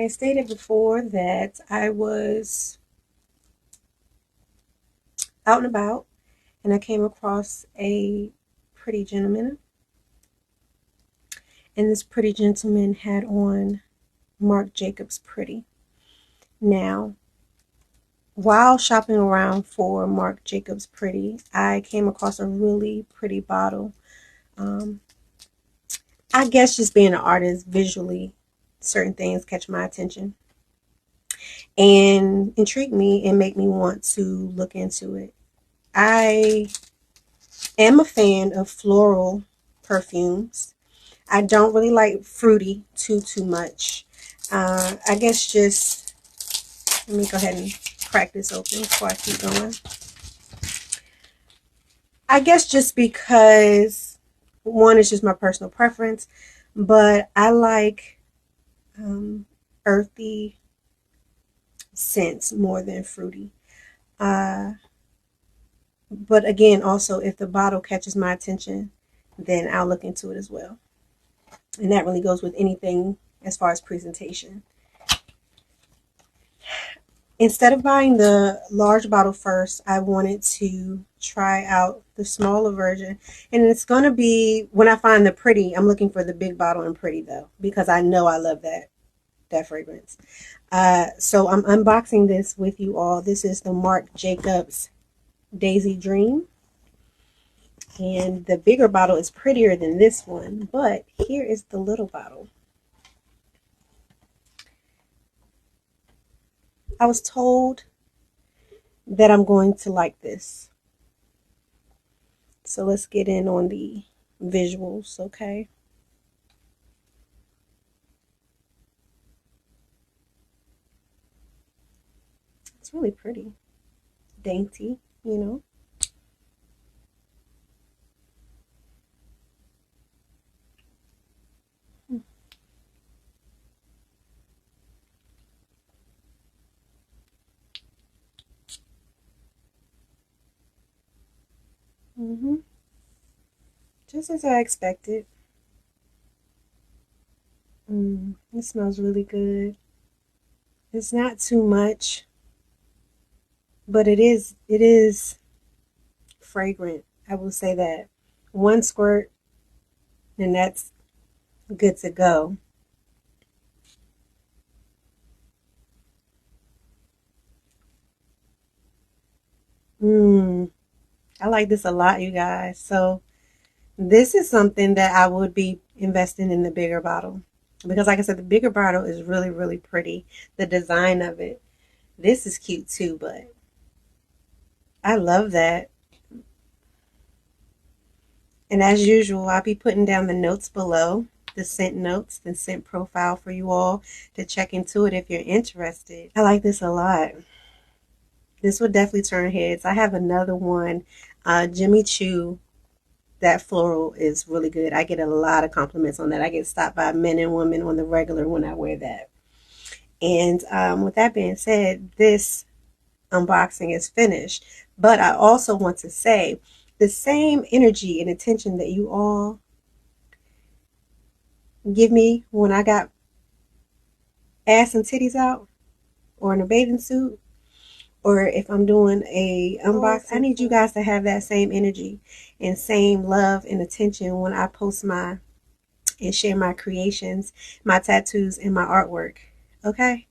I stated before that I was out and about and I came across a pretty gentleman. And this pretty gentleman had on Marc Jacobs Pretty. Now, while shopping around for Marc Jacobs Pretty, I came across a really pretty bottle. Um, I guess just being an artist, visually, certain things catch my attention and intrigue me and make me want to look into it. I am a fan of floral perfumes. I don't really like fruity too much. I guess just let me go ahead and crack this open before I keep going. I guess just because one is just my personal preference, but I like earthy scents more than fruity. Uh, but again, also if the bottle catches my attention, then I'll look into it as well. And that really goes with anything as far as presentation. Instead of buying the large bottle first, I wanted to try out the smaller version. And it's going to be, when I find the pretty, I'm looking for the big bottle and pretty though, because I know I love that fragrance. So I'm unboxing this with you all. This is the Marc Jacobs Daisy Dream. And the bigger bottle is prettier than this one, but here is the little bottle. I was told that I'm going to like this. So let's get in on the visuals, okay? It's really pretty. Dainty, you know? Mm-hmm. Just as I expected. It smells really good. It's not too much, but it is fragrant. I will say that. One squirt and that's good to go. Mmm. I like this a lot, you guys. So this is something that I would be investing in the bigger bottle. Because like I said, the bigger bottle is really pretty. The design of it. This is cute too, but I love that. And as usual, I'll be putting down the notes below, the scent notes, the scent profile for you all to check into it if you're interested. I like this a lot. This would definitely turn heads. I have another one, Jimmy Choo. That floral is really good. I get a lot of compliments on that. I get stopped by men and women on the regular when I wear that. And with that being said, this unboxing is finished. But I also want to say the same energy and attention that you all give me when I got ass and titties out or in a bathing suit or if I'm doing a unbox, I need you guys to have that same energy and same love and attention when I post my and share my creations, my tattoos, and my artwork. Okay?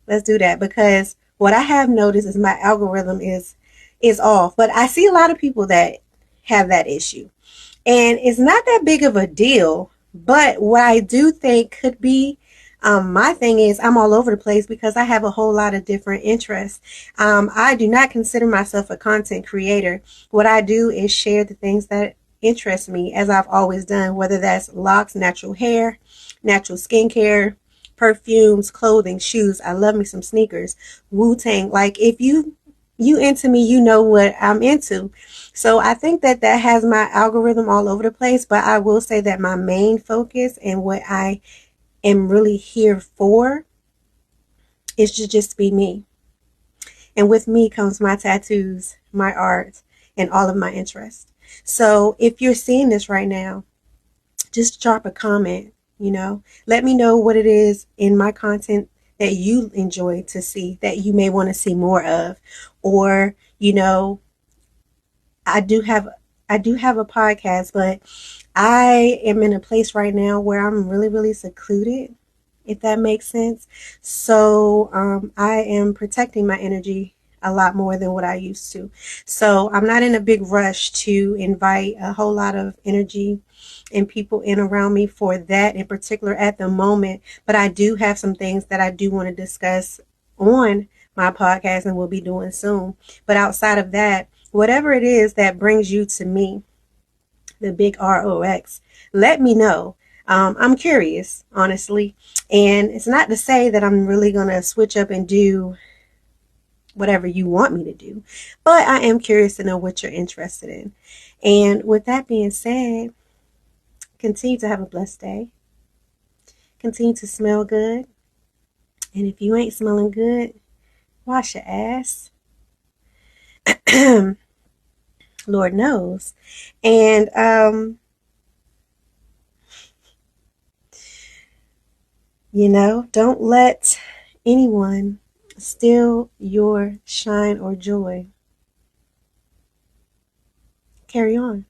Let's do that because what I have noticed is my algorithm is off. But I see a lot of people that have that issue. And it's not that big of a deal. But what I do think could be my thing is I'm all over the place because I have a whole lot of different interests. I do not consider myself a content creator. What I do is share the things that interest me as I've always done, whether that's locks, natural hair, natural skincare, perfumes, clothing, shoes. I love me some sneakers, Wu-Tang. Like if you into me, you know what I'm into. So I think that that has my algorithm all over the place, but I will say that my main focus and what I am really here for is to just be me. And with me comes my tattoos, my art, and all of my interests. So if you're seeing this right now, just drop a comment. Let me know what it is in my content that you enjoy to see, that you may want to see more of. Or, I do have I do have a podcast, but I am in a place right now where I'm really, really secluded, if that makes sense. So I am protecting my energy a lot more than what I used to. So I'm not in a big rush to invite a whole lot of energy and people in around me for that in particular at the moment. But I do have some things that I do want to discuss on my podcast and will be doing soon. But outside of that, whatever it is that brings you to me, the big ROX, let me know. I'm curious, honestly. And it's not to say that I'm really going to switch up and do whatever you want me to do, but I am curious to know what you're interested in. And with that being said, continue to have a blessed day. Continue to smell good. And if you ain't smelling good, wash your ass. Lord knows. And don't let anyone steal your shine or joy. Carry on.